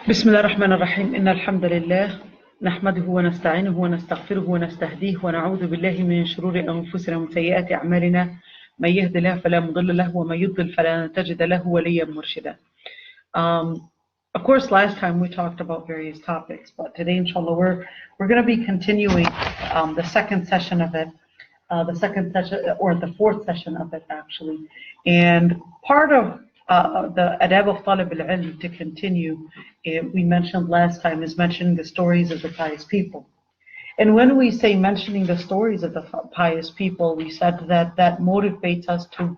بسم الله الرحمن الرحيم إن الحمد لله نحمده ونستعينه ونستغفره ونستهديه ونعوذ بالله من شرور أنفسنا ومن سيئات أعمالنا من يهد الله فلا مضل له ومن يضلل فلا تجد له وليا مرشدا. Of course, last time we talked about various topics, but today, inshallah, we're going to be continuing the second session of it, the second session or the fourth session of it actually, and part of the adab of Talib al Ilm to continue, we mentioned last time, is mentioning the stories of the pious people. And when we say mentioning the stories of the pious people, we said that that motivates us to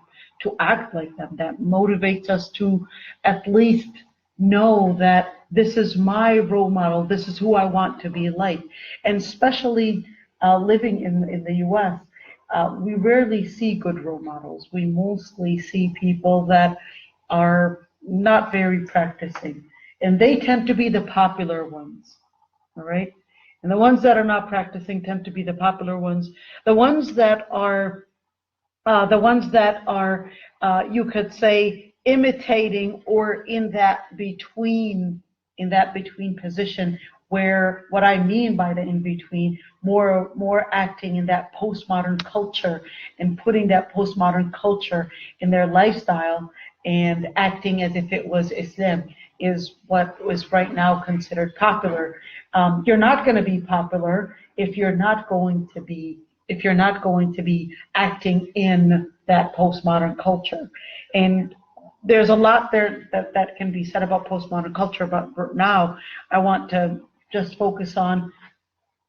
act like them, that motivates us to at least know that this is my role model, this is who I want to be like. And especially living in the US, we rarely see good role models. We mostly see people that are not very practicing, and they tend to be the popular ones, all right? And the ones that are not practicing tend to be the popular ones. The ones that are, you could say, imitating or in that between position, where what I mean by the in between, more acting in that postmodern culture and putting that postmodern culture in their lifestyle and acting as if it was Islam is what is right now considered popular. You're not going to be popular if you're not going to be acting in that postmodern culture. And there's a lot there that can be said about postmodern culture, but for now I want to just focus on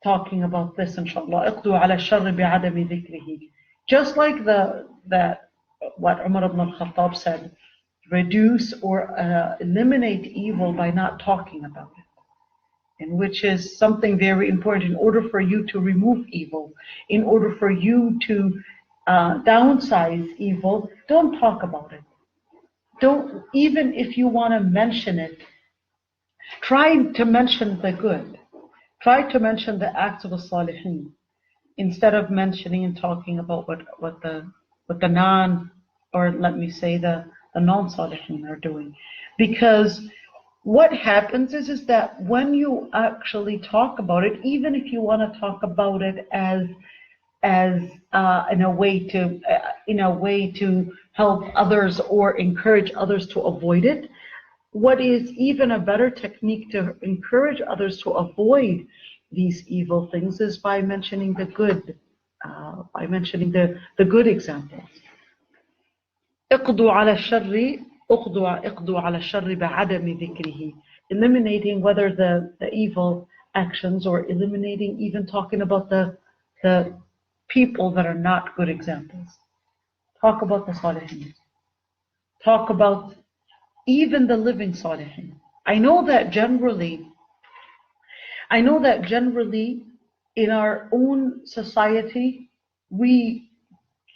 talking about this, inshallah. اقضوا على الشر بعدم ذكره. Just like what Umar ibn al-Khattab said, reduce or eliminate evil by not talking about it, and which is something very important. In order for you to remove evil, in order for you to downsize evil, don't talk about it. Don't, even if you want to mention it, try to mention the good. Try to mention the acts of the salihin instead of mentioning and talking about what the non, or let me say the non-salihin are doing. Because what happens is that when you actually talk about it, even if you want to talk about it as in a way to help others or encourage others to avoid it, what is even a better technique to encourage others to avoid these evil things is by mentioning the good, the good examples. اقضوا على الشر بعدم ذكره. Eliminating whether the evil actions, or eliminating even talking about the people that are not good examples. Talk about the salihin. Talk about even the living salihin. I know that generally in our own society, we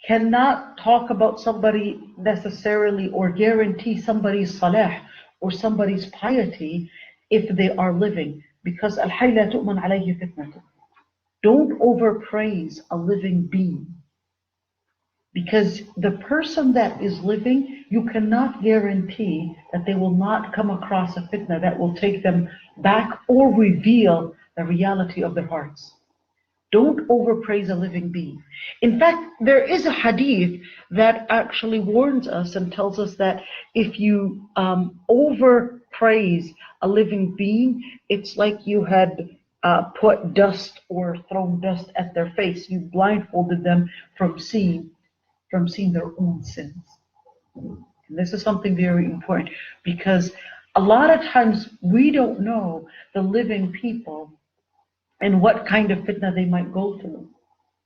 cannot talk about somebody necessarily or guarantee somebody's salah or somebody's piety if they are living, because al-hayy la tu'man alayhi fitnatu. Don't overpraise a living being, because the person that is living, you cannot guarantee that they will not come across a fitna that will take them back or reveal the reality of their hearts. Don't overpraise a living being. In fact, there is a hadith that actually warns us and tells us that if you overpraise a living being, it's like you had put dust or thrown dust at their face. You blindfolded them from seeing their own sins. And this is something very important, because a lot of times we don't know the living people and what kind of fitna they might go through.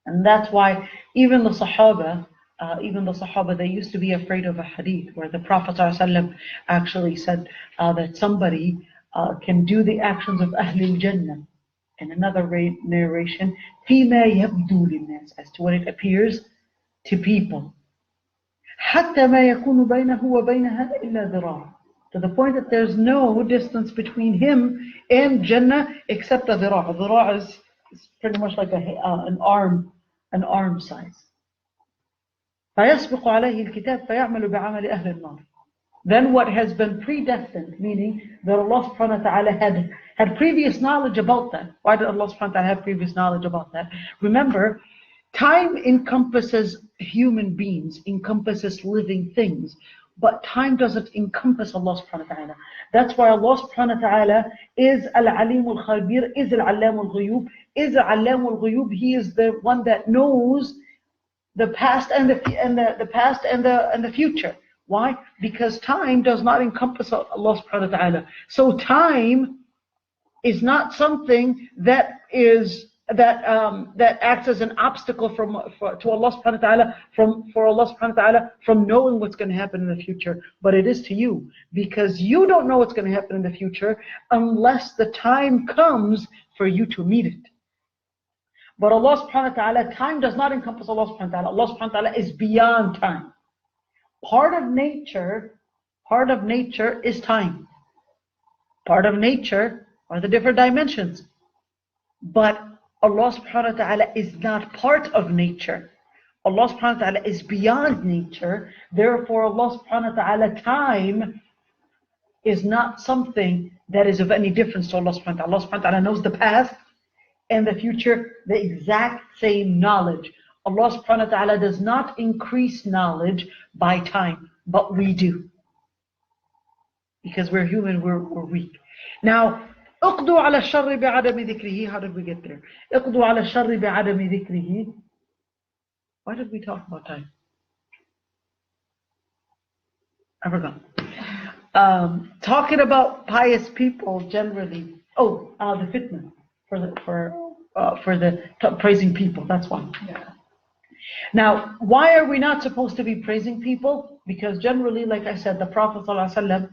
And that's why even the Sahaba, they used to be afraid of a hadith where the Prophet ﷺ actually said that somebody can do the actions of Ahlul Jannah. In another narration, فِيمَا يَبْدُو لِلنَّاسِ, as to what it appears to people. حَتَّى مَا يَكُونُ بَيْنَهُ وَبَيْنَهَا إِلَّا ذِرَاعٌ, to the point that there's no distance between him and Jannah except a dhira'. A dhira' is pretty much like an arm size. فَيَسْبِقُ عَلَيْهِ الْكِتَابُ فَيَعْمَلُ بِعَمَلِ أَهْلِ النَّارِ. than what has been predestined, meaning that Allah subhanahu wa ta'ala had previous knowledge about that. Why did Allah subhanahu wa ta'ala have previous knowledge about that? Remember, time encompasses human beings, encompasses living things, but time doesn't encompass Allah subhanahu wa ta'ala. That's why Allah subhanahu wa ta'ala is Al-Alim al-Khabir, is Al-Allam al-Ghuyub, is Al-Allam al-Ghuyub. He is the one that knows the past and the past and the future. Why? Because time does not encompass Allah subhanahu wa ta'ala. So time is not something that acts as an obstacle to Allah subhanahu wa ta'ala for Allah subhanahu wa ta'ala from knowing what's going to happen in the future. But it is to you, because you don't know what's going to happen in the future unless the time comes for you to meet it. But Allah subhanahu wa ta'ala, time does not encompass Allah subhanahu wa ta'ala. Allah subhanahu wa ta'ala is beyond time. Part of nature is time. Part of nature are the different dimensions. But Allah subhanahu wa ta'ala is not part of nature. Allah subhanahu wa ta'ala is beyond nature. Therefore, Allah subhanahu wa ta'ala, time is not something that is of any difference to Allah subhanahu wa ta'ala. Allah subhanahu wa ta'ala knows the past and the future, the exact same knowledge. Allah subhanahu wa ta'ala does not increase knowledge by time, but we do. Because we're human, we're weak. Now, اقضوا على الشر بعدم ذكره. How did we get there? اقضوا على الشر بعدم ذكره. Why did we talk about time? I forgot. Talking about pious people generally. The fitna for the praising people. That's why. Yeah. Now, why are we not supposed to be praising people? Because generally, like I said, the Prophet ﷺ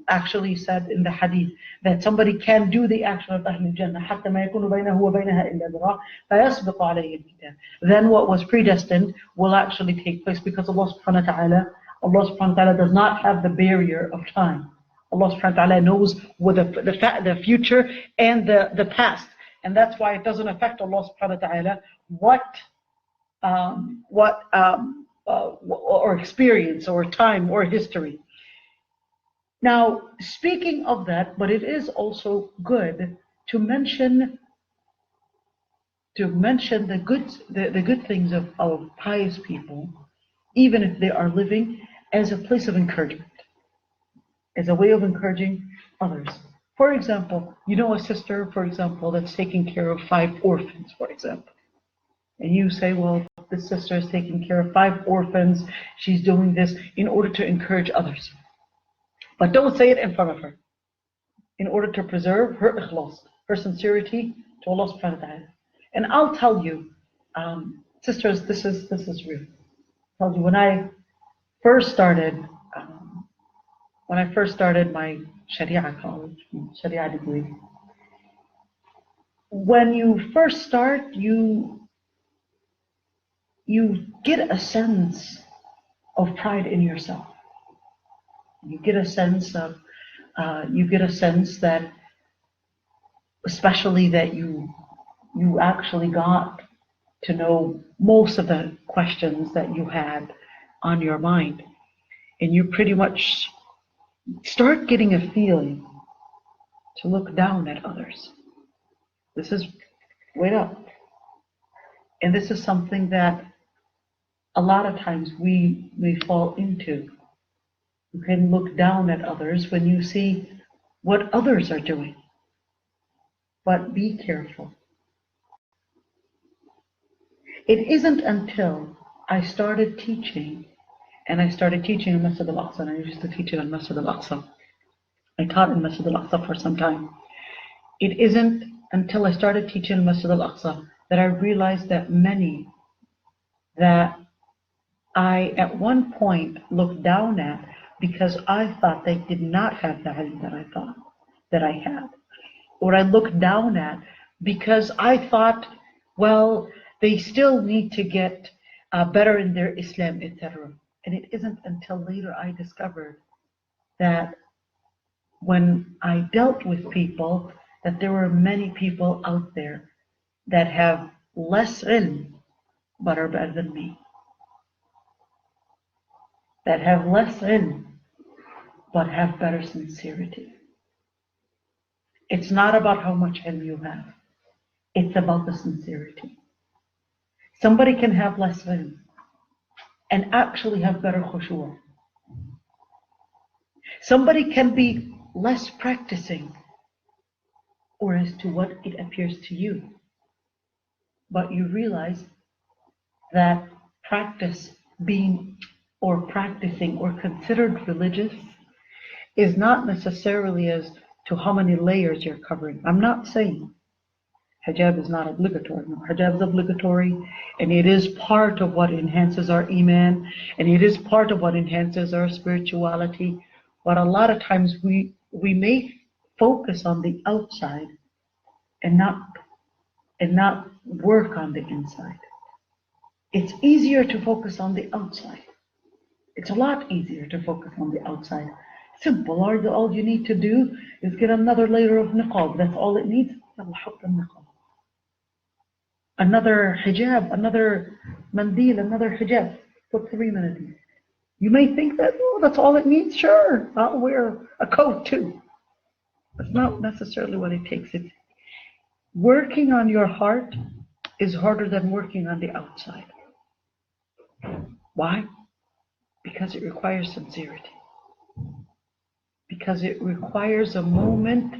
actually said in the hadith that somebody can do the action of Ahlul Jannah حتى ما يكون بينه وبينها إلا ذراع فيسبق عليه الكتاب. Then what was predestined will actually take place, because Allah subhanahu wa ta'ala does not have the barrier of time. Allah subhanahu wa ta'ala knows with the future and the past. And that's why it doesn't affect Allah subhanahu wa ta'ala or experience or time or history. Now, speaking of that, but it is also good to mention the good things of pious people, even if they are living, as a place of encouragement, as a way of encouraging others. For example, you know a sister, for example, that's taking care of 5 orphans, for example. And you say, well, this sister is taking care of 5 orphans. She's doing this in order to encourage others. But don't say it in front of her. In order to preserve her ikhlas, her sincerity to Allah subhanahu wa ta'ala. And I'll tell you, sisters, this is real. I'll tell you, when I first started my Sharia college, Sharia degree, when you first start, you get a sense of pride in yourself. You get a sense that, especially that you actually got to know most of the questions that you had on your mind, and you pretty much start getting a feeling to look down at others. This is wait up. And this is something that a lot of times we may fall into. You can look down at others when you see what others are doing. But be careful. It isn't until I started teaching, and I started teaching in Masjid al-Aqsa, and I used to teach in Masjid al-Aqsa. I taught in Masjid al-Aqsa for some time. It isn't until I started teaching in Masjid al-Aqsa that I realized that many that I at one point looked down at, because I thought they did not have the ilm that I thought that I had. Or I looked down at because I thought, well, they still need to get better in their Islam, etc. And it isn't until later I discovered that when I dealt with people, that there were many people out there that have less ilm but are better than me. that have less ilm but have better sincerity. It's not about how much ilm you have. It's about the sincerity. Somebody can have less ilm and actually have better khushu'. Somebody can be less practicing, or as to what it appears to you, but you realize that practicing or considered religious is not necessarily as to how many layers you're covering. I'm not saying hijab is not obligatory. No, hijab is obligatory, and it is part of what enhances our iman, and it is part of what enhances our spirituality. But a lot of times we may focus on the outside and not work on the inside. It's easier to focus on the outside. It's a lot easier to focus on the outside. Simple. All you need to do is get another layer of niqab. That's all it needs. Another hijab, another mandil, another hijab. Put 3 minutes. You may think that, oh, that's all it needs. Sure, I'll wear a coat too. That's not necessarily what it takes. It's working on your heart is harder than working on the outside. Why? Because it requires sincerity. Because it requires a moment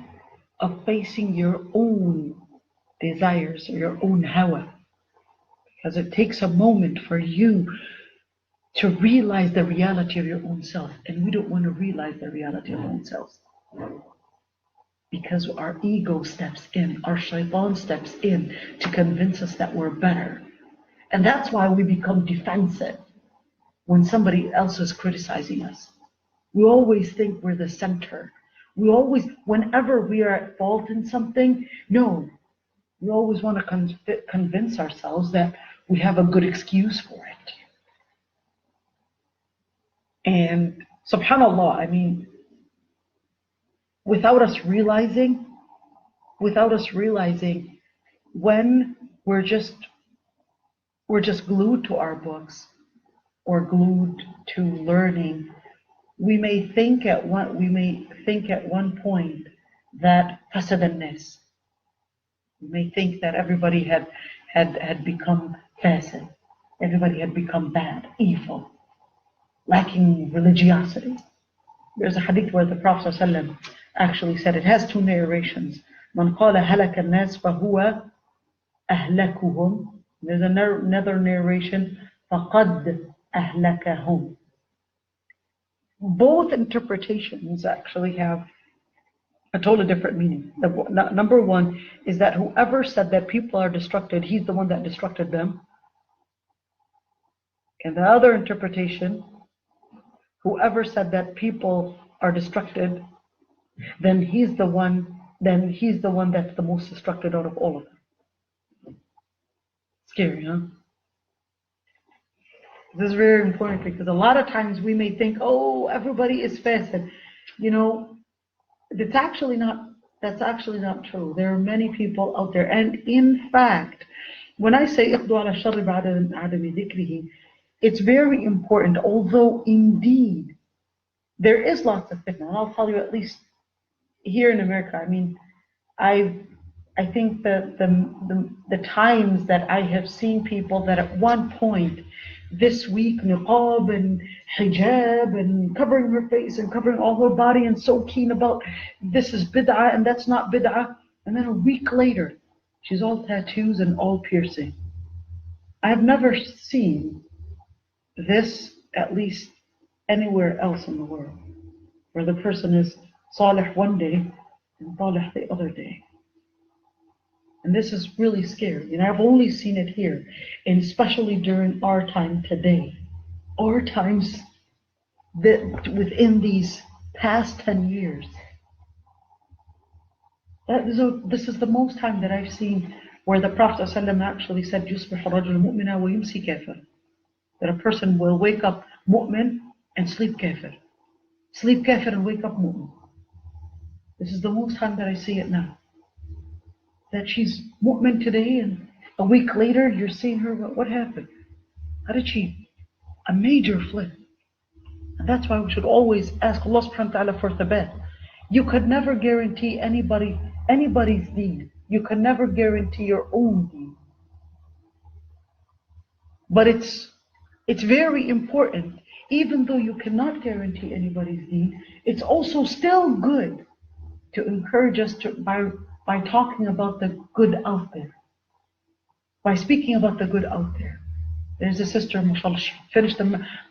of facing your own desires or your own hawa. Because it takes a moment for you to realize the reality of your own self. And we don't want to realize the reality of our own selves. Because our ego steps in, our shaitan steps in to convince us that we're better. And that's why we become defensive when somebody else is criticizing us. We always think we're the center. Whenever we are at fault in something, we always want to convince ourselves that we have a good excuse for it. And subhanAllah, I mean, without us realizing, when we're just glued to our books or glued to learning, we may think at one point that fasad an-nas. We may think that everybody had become fasid, everybody had become bad, evil, lacking religiosity. There's a hadith where the Prophet ﷺ actually said, it has 2 narrations. Man qala halaka an-nas fahuwa ahlakuhum. There's another narration, faqad ahlakahum. Both interpretations actually have a totally different meaning. Number one is that whoever said that people are destructed, he's the one that destructed them. And the other interpretation, whoever said that people are destructed, then he's the one that's the most destructed out of all of them. Scary, huh? This is very important because a lot of times we may think, oh, everybody is fasid. That's actually not true. There are many people out there. And in fact, when I say iqdu ala sharri ba'da adami dhikrihi, it's very important, although indeed there is lots of fitna. And I'll tell you, at least here in America, I mean, I think that the times that I have seen people that at one point this week, niqab and hijab and covering her face and covering all her body and so keen about this is bid'ah and that's not bid'ah. And then a week later, she's all tattoos and all piercing. I have never seen this, at least anywhere else in the world, where the person is salih one day and talih the other day. And this is really scary. And I've only seen it here, and especially during our time today. Our times that within these past 10 years. This is the most time that I've seen where the Prophet ﷺ actually said, يُصْبِحُ الرَّجُلُ مُؤْمِنًا وَيُمْسِي كَافِرًا. That a person will wake up mu'min and sleep kafir. Sleep kafir and wake up mu'min. This is the most time that I see it now. That she's mu'min today and a week later you're seeing her, what happened? How did she? A major flip. And that's why we should always ask Allah subhanahu wa ta'ala for thabat. You could never guarantee anybody's deen. You can never guarantee your own deen. But it's very important, even though you cannot guarantee anybody's deen, it's also still good to encourage us by talking about the good out there. By speaking about the good out there. There's a sister, mashallah, she finished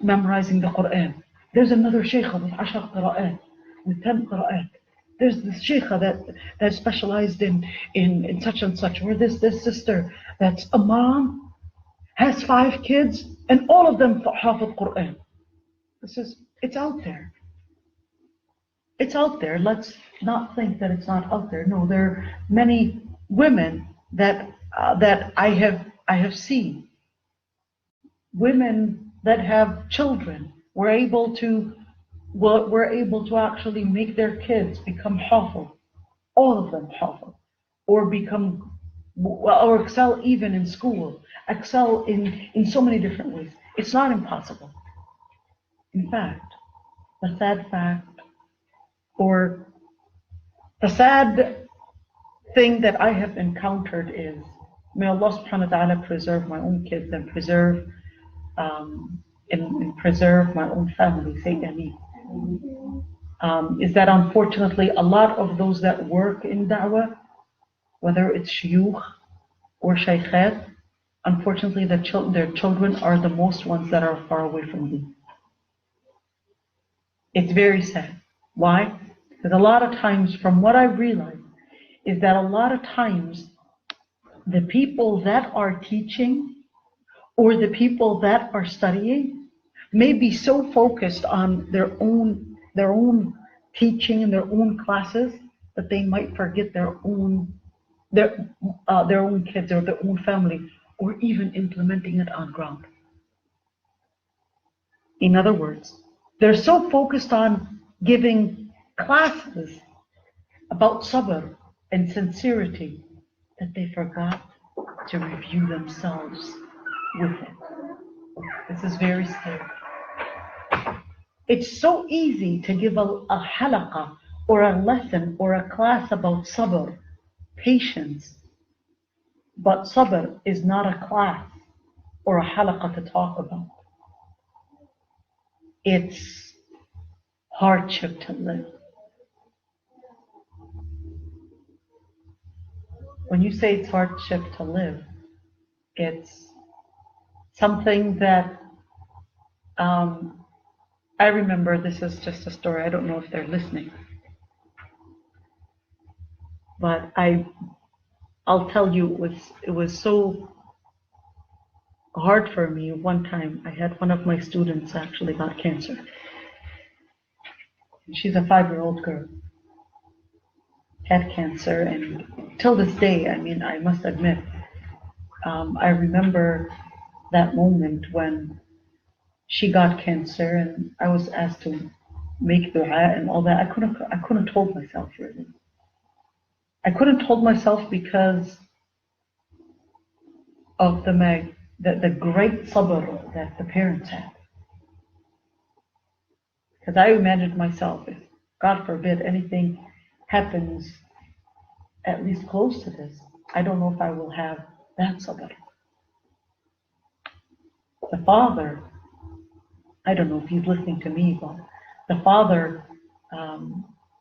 memorizing the Quran. There's another shaykha with 10 qira'at, with 10 qira'at. There's this shaykha that specialized in such and such. Or this sister that's a mom, has 5 kids, and all of them hafid Quran. It's out there. It's out there. Let's not think that it's not out there. No, there are many women that I have seen. Women that have children were able to actually make their kids become hafid, all of them hafid, or excel even in school, excel in so many different ways. It's not impossible. In fact, the sad fact, or the sad thing that I have encountered is, may Allah subhanahu wa ta'ala preserve my own kids and preserve my own family, say Ameen. Is that unfortunately a lot of those that work in da'wah, whether it's shuyukh or shaykhat, unfortunately their children are the most ones that are far away from them. It's very sad. Why? Because a lot of times, from what I've realized, is that a lot of times the people that are teaching or the people that are studying may be so focused on their own teaching and their own classes that they might forget their own kids or their own family, or even implementing it on ground. In other words, they're so focused on giving classes about sabr and sincerity that they forgot to review themselves with it. This is very scary. It's so easy to give a halaqah or a lesson or a class about sabr, patience, but sabr is not a class or a halaqah to talk about. It's hardship to live. When you say it's hardship to live, it's something that I remember. This is just a story. I don't know if they're listening, but I'll tell you, it was so hard for me. One time I had one of my students actually got cancer. She's a 5-year-old girl, had cancer, and till this day, I mean, I must admit, I remember that moment when she got cancer and I was asked to make dua and all that. I couldn't hold myself, really. I couldn't hold myself because of the great sabr that the parents had. Because I imagined myself, if God forbid anything happens at least close to this, I don't know if I will have that sabr. The father, I don't know if he's listening to me, but the father,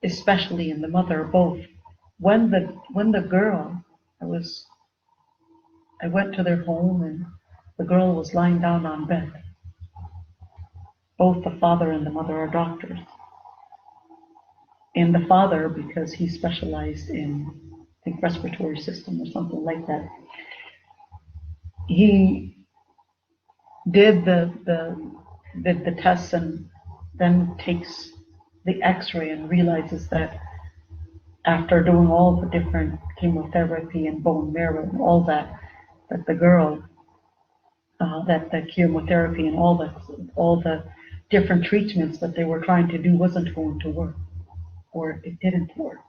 especially, and the mother, both, when the girl, I went to their home and the girl was lying down on bed. Both the father and the mother are doctors. And the father, because he specialized in, I think, respiratory system or something like that, he did the tests and then takes the x-ray and realizes that after doing all the different chemotherapy and bone marrow and all that the girl, that the chemotherapy and all the different treatments that they were trying to do wasn't going to work, or it didn't work.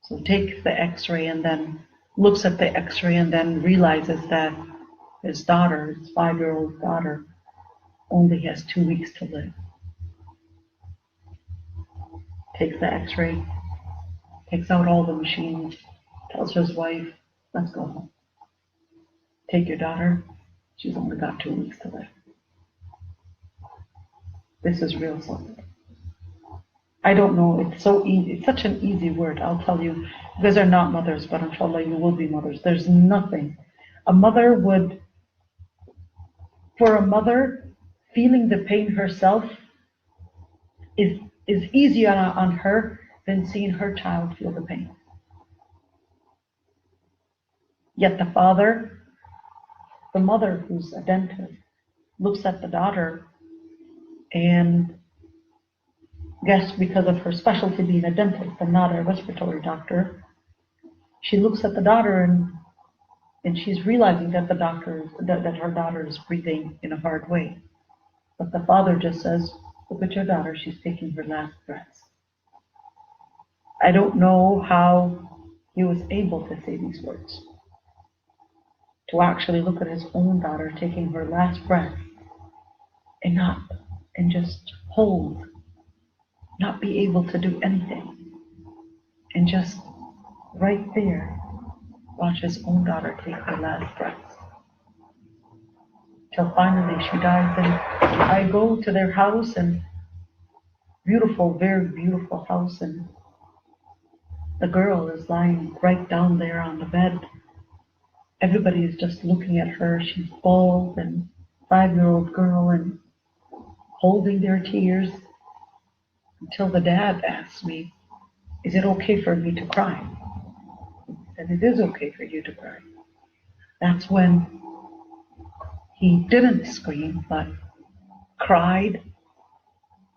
So takes the x-ray and then looks at the x-ray and then realizes that his daughter, his 5-year-old daughter, only has 2 weeks to live. Takes the x-ray, takes out all the machines, tells his wife, let's go home. Take your daughter, she's only got 2 weeks to live. This is real suffering. I don't know, it's so easy, it's such an easy word, I'll tell you. You guys are not mothers, but inshallah you will be mothers. There's nothing. A mother would, for a mother, feeling the pain herself is easier on her than seeing her child feel the pain. Yet the father, the mother who's a dentist, looks at the daughter and guess because of her specialty being a dentist and not a respiratory doctor, she looks at the daughter and she's realizing that that her daughter is breathing in a hard way. But the father just says, look at your daughter, she's taking her last breaths. I don't know how he was able to say these words. To actually look at his own daughter taking her last breath and just hold, not be able to do anything, and just right there watch his own daughter take her last breath. Till finally she dies, and I go to their house, and beautiful, very beautiful house, and the girl is lying right down there on the bed. Everybody is just looking at her. She's bald and 5-year-old girl and holding their tears until the dad asks me, is it okay for me to cry? He said, it is okay for you to cry. That's when he didn't scream, but cried.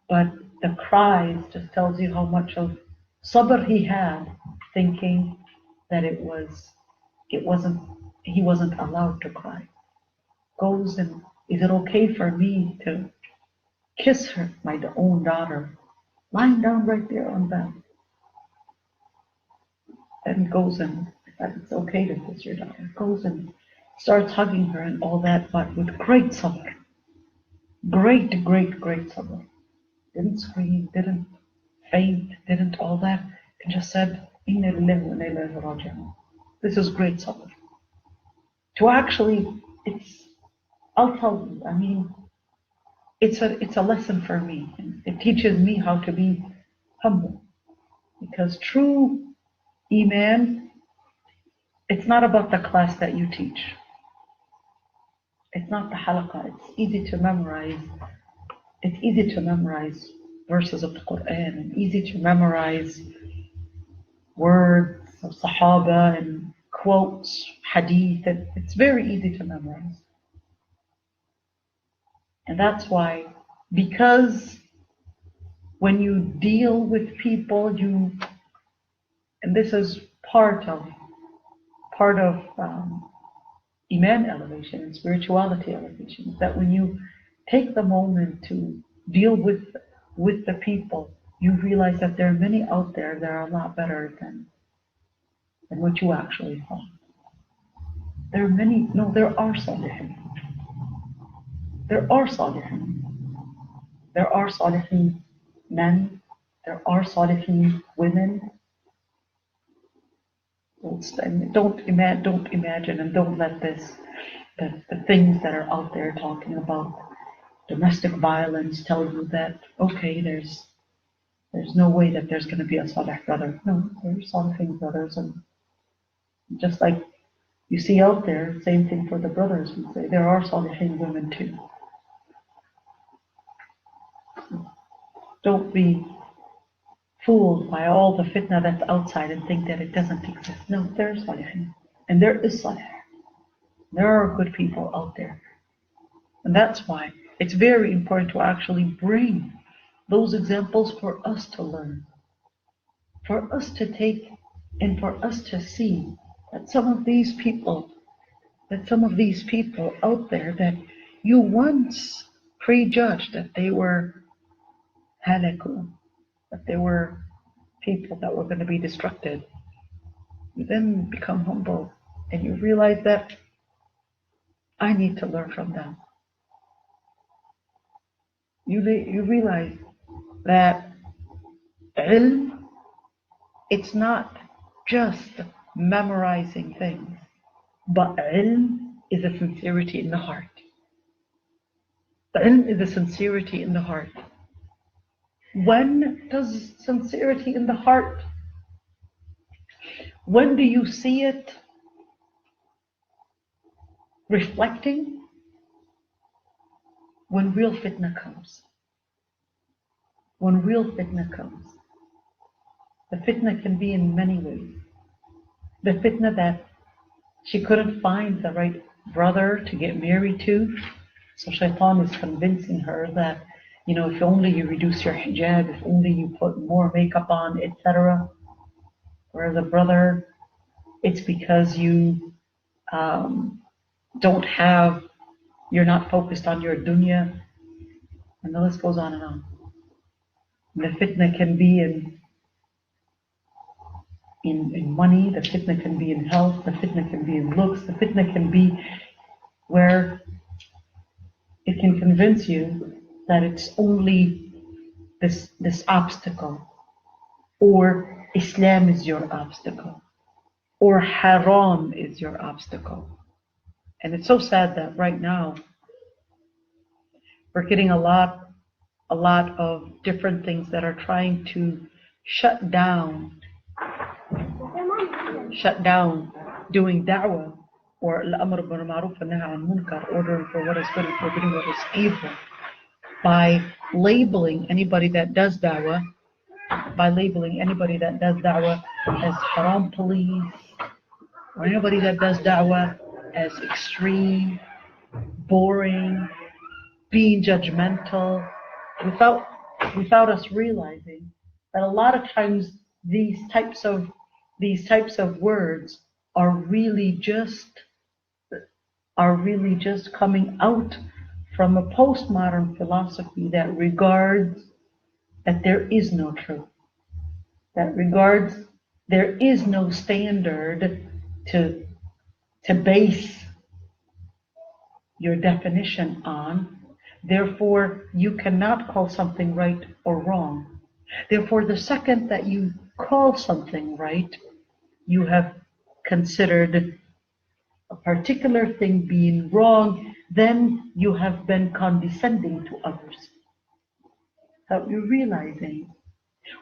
But the cries just tells you how much of sabr he had, thinking that he wasn't allowed to cry. Goes and, is it okay for me to kiss her, my own daughter, lying down right there on bed? And goes and, it's okay to kiss your daughter. Goes and starts hugging her and all that, but with great sabr. Great, great, great sabr. Didn't scream, didn't faint, didn't all that, and just said, Inna lillahi wa inna ilayhi raji'un. This is great sabr. To actually, I'll tell you, I mean, it's a lesson for me. It teaches me how to be humble. Because true Iman, it's not about the class that you teach. It's not the halaqah. It's easy to memorize. It's easy to memorize verses of the Quran and easy to memorize words of Sahaba and quotes, hadith. It's very easy to memorize. And that's why, because when you deal with people, and this is part of Iman elevation and spirituality elevation, that when you take the moment to deal with the people, you realize that there are many out there that are a lot better than what you actually thought. There are salihin. There are salihin. There are salihin men. There are salihin women. Don't imagine and don't let the things that are out there talking about domestic violence tell you that, okay, there's no way that there's going to be a salih brother. No, there's salihin brothers, and just like you see out there, same thing for the brothers. We say there are salihin women too. Don't be fooled by all the fitna that's outside and think that it doesn't exist. No, there is salihin, and there is salih. There are good people out there. And that's why it's very important to actually bring those examples for us to learn, for us to take, and for us to see that some of these people out there that you once prejudged that they were halaku, that they were people that were going to be destructive, you then become humble and you realize that I need to learn from them. you realize that ilm, it's not just memorizing things, but ilm is a sincerity in the heart. Ilm is a sincerity in the heart. When does sincerity in the heart, when do you see it reflecting? When real fitna comes. When real fitna comes. The fitna can be in many ways. The fitna that she couldn't find the right brother to get married to, so shaitan is convincing her that, if only you reduce your hijab, if only you put more makeup on, etc. Whereas a brother, it's because you you're not focused on your dunya, and the list goes on and on. And the fitna can be in money, the fitna can be in health, the fitna can be in looks, the fitna can be where it can convince you that it's only this obstacle, or Islam is your obstacle, or haram is your obstacle. And it's so sad that right now we're getting a lot of different things that are trying to shut down doing da'wah, or al-amr bil ma'ruf wa nahy anil munkar, ordering for what is good and forbidding what is evil, by labeling anybody that does da'wah as haram police, or anybody that does da'wah as extreme, boring, being judgmental, without us realizing that a lot of times these types of words are really just coming out from a postmodern philosophy that regards that there is no truth, that regards there is no standard to base your definition on. Therefore, you cannot call something right or wrong. Therefore, the second that you call something right, you have considered a particular thing being wrong, then you have been condescending to others. So you're realizing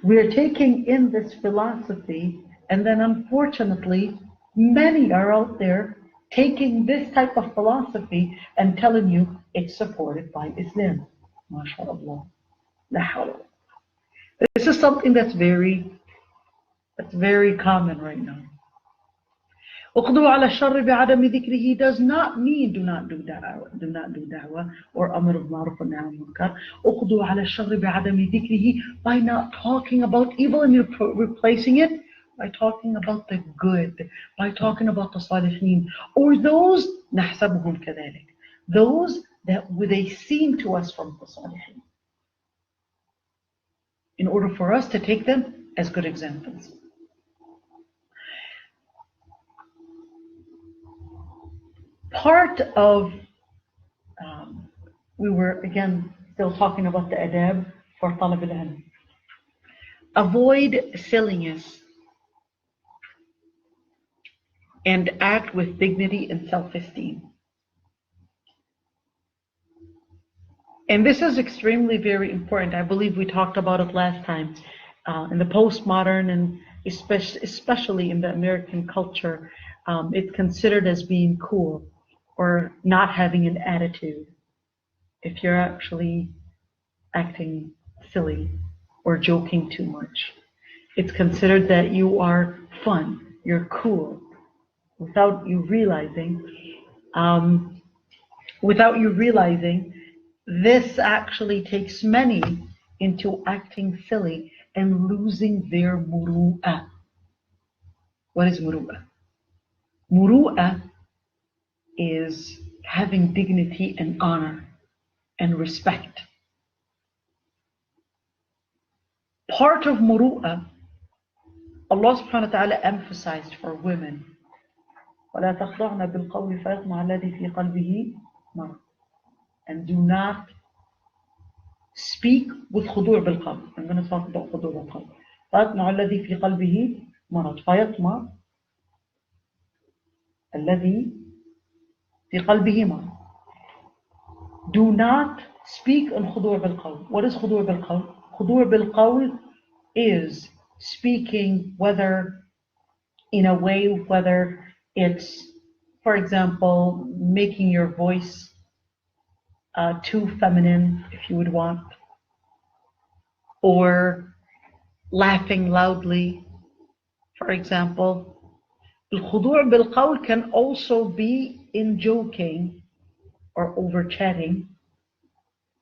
we're taking in this philosophy, and then unfortunately, many are out there taking this type of philosophy and telling you it's supported by Islam. MashaAllah. La hawla. This is something that's very common right now. اقضوا على الشر بعدم ذكره does not mean do not do da'wah or amr bil ma'ruf wa nahy anil munkar. اقضوا على الشر بعدم ذكره, by not talking about evil and you're replacing it by talking about the good, by talking about the salihin, or those نحسبهم كذلك, those that they seem to us from the salihin, in order for us to take them as good examples. Part of, we were again still talking about the adab for talib al ilm. Avoid silliness and act with dignity and self-esteem. And this is extremely very important. I believe we talked about it last time. In the postmodern and especially in the American culture, it's considered as being cool or not having an attitude if you're actually acting silly or joking too much. It's considered that you are fun, you're cool, without you realizing, this actually takes many into acting silly and losing their muru'ah. What is muru'ah? Muru'ah is having dignity and honor and respect. Part of muru'ah, Allah subhanahu wa ta'ala emphasized for women, وَلَا تَخْضَعْنَ بِالْقَوْلِ فَيَطْمَعَ الَّذِي فِي قَلْبِهِ مَرَضٌ, and do not speak with خضوع بالقلب. I'm going to talk about خضوع بالقلب. فيطمع الذي في قلبه مرض. فيطمع الذي في قلبه مرض. Do not speak in خضوع بالقول. What is خضوع بالقول? خضوع بالقول is speaking whether in a way, whether it's, for example, making your voice too feminine, if you would want, or laughing loudly, for example. الخضوع بالقول can also be in joking or over chatting.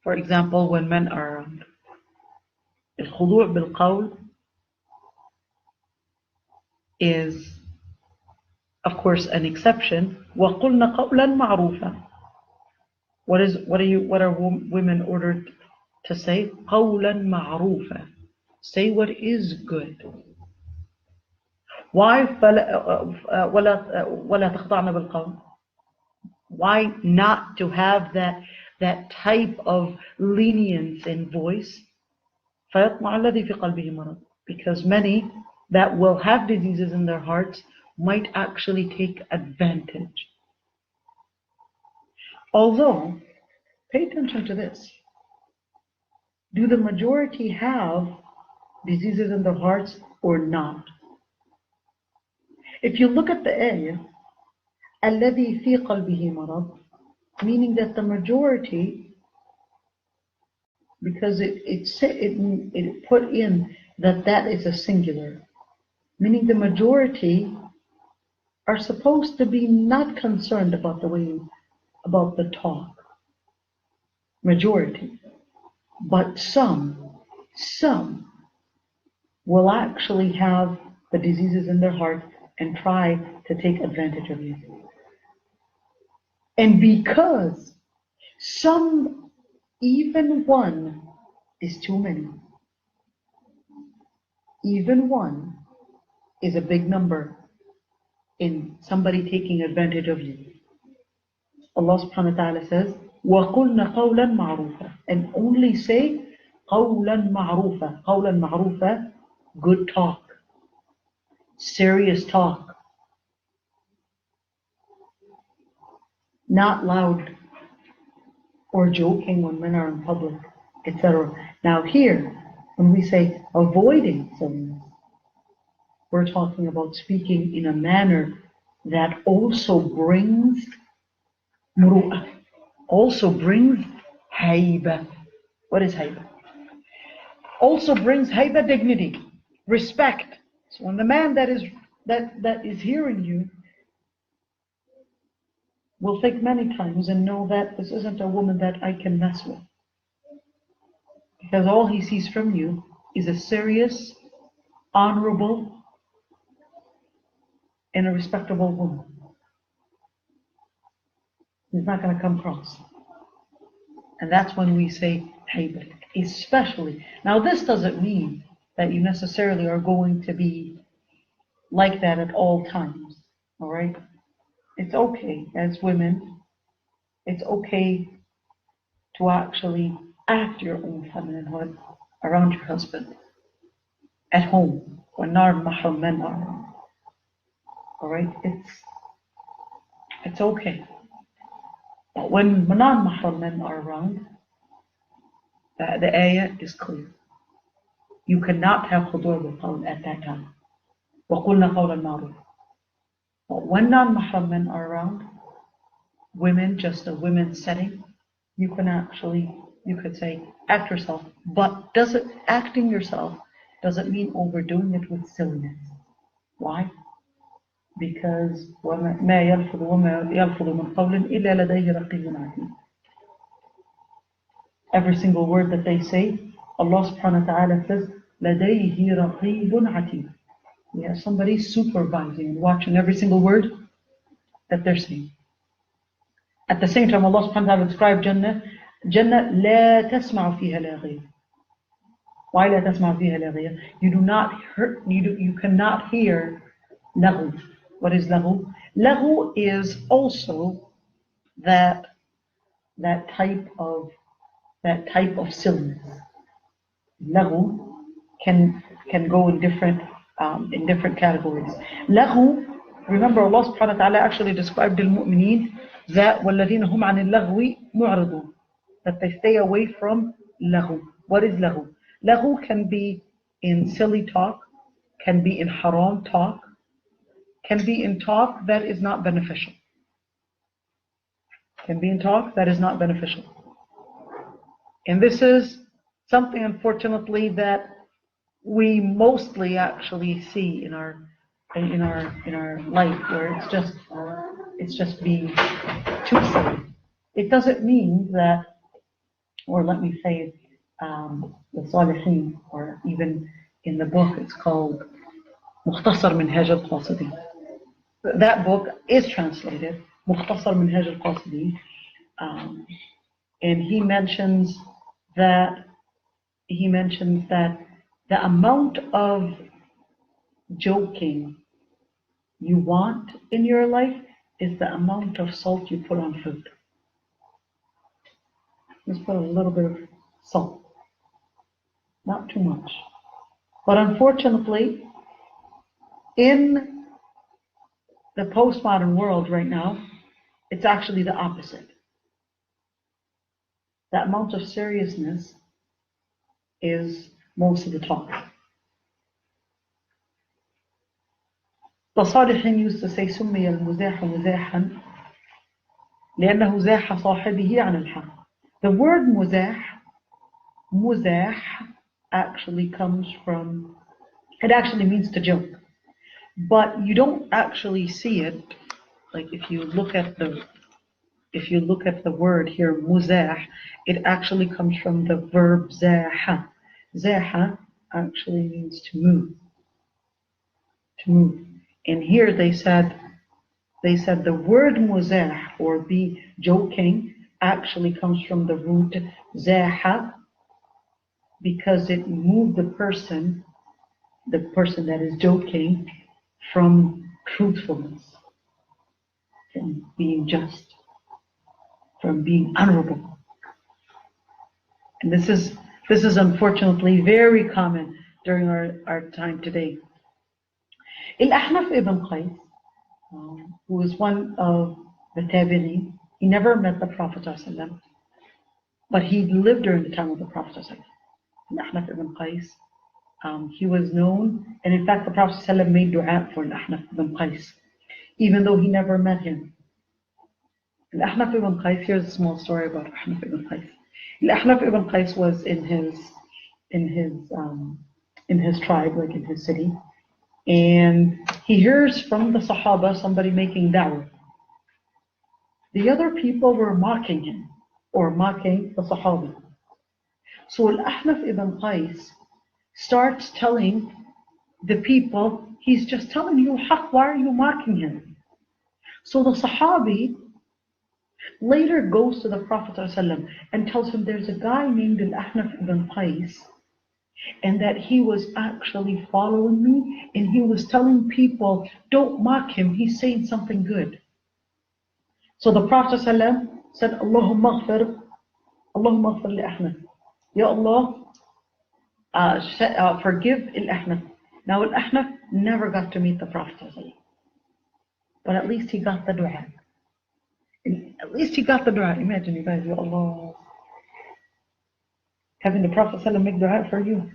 For example, when men are around. الخضوع بالقول is, of course, an exception. وقلنا قولا معروفا. What are women ordered to say? قولا معروفا. Say what is good. Why ولا تخضعن بالقول? Why not to have that type of lenience in voice? فيطمع الذي في قلبه مرض. Because many that will have diseases in their hearts might actually take advantage. Although, pay attention to this. Do the majority have diseases in their hearts or not? If you look at the ayah, الذي في قلبه مرض, meaning that the majority, because it put in that is a singular, meaning the majority are supposed to be not concerned about about the talk. Majority. But some will actually have the diseases in their heart and try to take advantage of you. And because some, even one, is too many. Even one is a big number in somebody taking advantage of you. Allah subhanahu wa ta'ala says, وَقُلْنَا قَوْلًا مَعْرُوفًا, and only say قَوْلًا مَعْرُوفًا. قَوْلًا مَعْرُوفًا, good talk, serious talk, not loud or joking when men are in public, etc. Now here, when we say avoiding silliness, we're talking about speaking in a manner that also brings muru'ah, also brings hayba. What is hayba? Also brings hayba, dignity, respect. So when the man that is hearing you will think many times and know that this isn't a woman that I can mess with. Because all he sees from you is a serious, honorable, and a respectable woman. He's not going to come cross. And that's when we say hayba, especially. Now this doesn't mean that you necessarily are going to be like that at all times, all right? It's okay as women, it's okay to actually act your own femininehood around your husband, at home, when non-mahram men are around. All right, it's okay. But when non-mahram men are around, the ayah is clear. You cannot have khudur bil-qawl at that time. وَقُلْنَا قَوْلًا مَعْرُوفًا. But when non-mahram men are around, women, just a women's setting, you could say, act yourself. But acting yourself doesn't mean overdoing it with silliness. Why? Because وَمَا يَلْفُظُ مِنْ قَوْلٍ إِلَّا لَدَيْهِ رَقِيبٌ عَتِيدٌ. Every single word that they say, Allah subhanahu wa ta'ala says, لَدَيْهِ رَقِيبٌ عَتِيدٌ. We have somebody supervising and watching every single word that they're saying. At the same time, Allah subhanahu wa ta'ala described Jannah, لا تسمع فيها لاغية. Why لا تسمع فيها لاغية? You cannot hear لغو. What is لغو? لغو is also that type of that type of silliness. Laghu can go in different categories. Laghu, remember Allah subhanahu wa ta'ala actually described al-mu'mineen that وَالَّذِينَ هُمْ عَنِ اللَّغْوِ مُعْرِضُونَ, that they stay away from laghu. What is laghu? Laghu can be in silly talk, can be in haram talk, can be in talk that is not beneficial. Can be in talk that is not beneficial. And this is something, unfortunately, that we mostly actually see in our life, where it's just being too silly. It doesn't mean that, or let me say, the Salihin, or even in the book, it's called مختصر منهاج القاصدين. That book is translated مختصر منهاج القاصدين, and he mentions that the amount of joking you want in your life is the amount of salt you put on food. Just put a little bit of salt, not too much. But unfortunately, in the postmodern world right now, it's actually the opposite. The amount of seriousness is most of the talk. The Salihin used to say سمي المزاح مزاحا لأنه زاح صاحبه عن الحق. The word muzah actually comes from, it actually means to joke, but you don't actually see it. Like if you look at the word here, muzah, it actually comes from the verb zaha. Zaha actually means to move. To move. And here they said the word muzah, or be joking, actually comes from the root zaha, because it moved the person that is joking, from truthfulness, from being just, from being honorable. And this is unfortunately very common during our time today. Al-Ahnaf ibn Qais, who was one of the Tabi'in, he never met the Prophet ﷺ, but he lived during the time of the Prophet ﷺ. Al-Ahnaf ibn Qais, he was known, and in fact the Prophet ﷺ made dua for Al-Ahnaf ibn Qais, even though he never met him. Al-Ahnaf ibn Qais, here's a small story about Al-Ahnaf ibn Qais. Al-Ahnaf ibn Qais was in his tribe, like in his city, and he hears from the Sahaba somebody making da'wah. The other people were mocking him, or mocking the Sahaba. So Al-Ahnaf ibn Qais starts telling the people, he's just telling you haqq, why are you mocking him? So the Sahabi later goes to the Prophet ﷺ and tells him there's a guy named Al-Ahnaf ibn Qais, and that he was actually following me, and he was telling people, don't mock him, he's saying something good. So the Prophet ﷺ said, Allahumma aghfir li-Ahnaf. Ya Allah, forgive Al-Ahnaf. Now Al-Ahnaf never got to meet the Prophet ﷺ, but at least he got the dua. At least he got the dua. Imagine, you guys, Ya Allah, having the Prophet ﷺ make dua for you.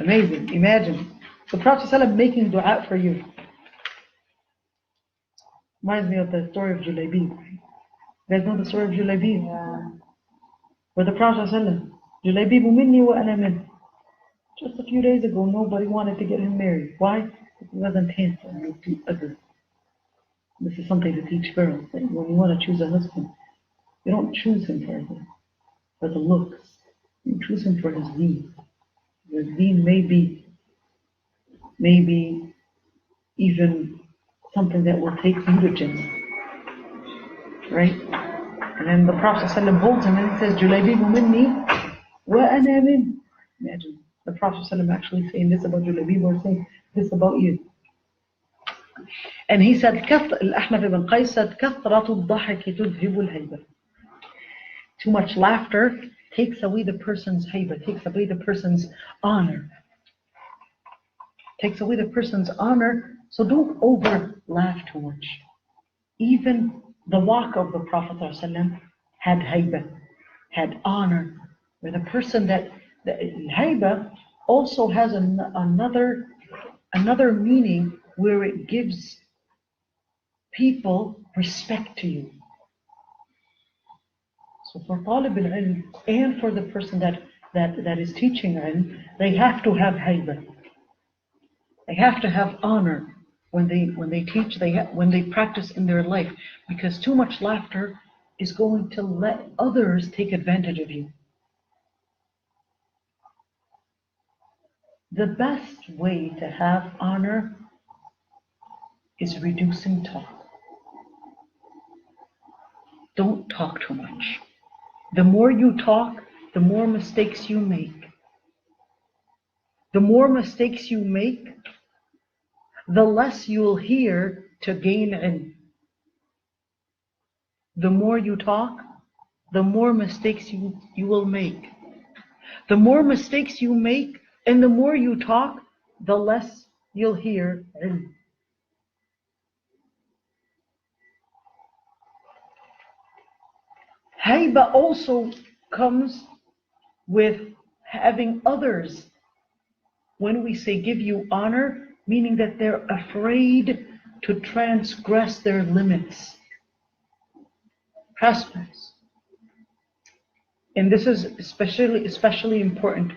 Amazing. Imagine the Prophet ﷺ making dua for you. Reminds me of the story of Julaybib. You guys know the story of Julaybib? Yeah. Where the Prophet ﷺ, Julaybibu minni wa ana min. Just a few days ago, nobody wanted to get him married. Why? Because he wasn't handsome, he was too ugly. This is something to teach girls, that when you want to choose a husband, you don't choose him for the looks. You choose him for his deen. His deen may be even something that will take you to Jannah. Right? And then the Prophet ﷺ holds him and he says, Julaybibu minni wa ana min. Imagine the Prophet ﷺ actually saying this about Julaybib, or saying this about you. And he said, Al-Ahnaf ibn Qais said, كثرة الضحك تذهب الهيبة. Too much laughter takes away the person's haiba, takes away the person's honor. Takes away the person's honor, so don't over laugh too much. Even the walk of the Prophet ﷺ had haiba, had honor. Where the person that, the haiba also has another meaning where it gives people respect to you. So for talib al-ilm and for the person that is teaching ilm, they have to have haiba. They have to have honor when they teach, when they practice in their life, because too much laughter is going to let others take advantage of you. The best way to have honor is reducing talk. Don't talk too much. The more you talk, the more mistakes you make. The more mistakes you make, the less you'll hear to gain ilm. The more you talk, the more mistakes you will make. The more mistakes you make and the more you talk, the less you'll hear ilm. Haiba also comes with having others, when we say give you honor, meaning that they're afraid to transgress their limits. Trespass. And this is especially important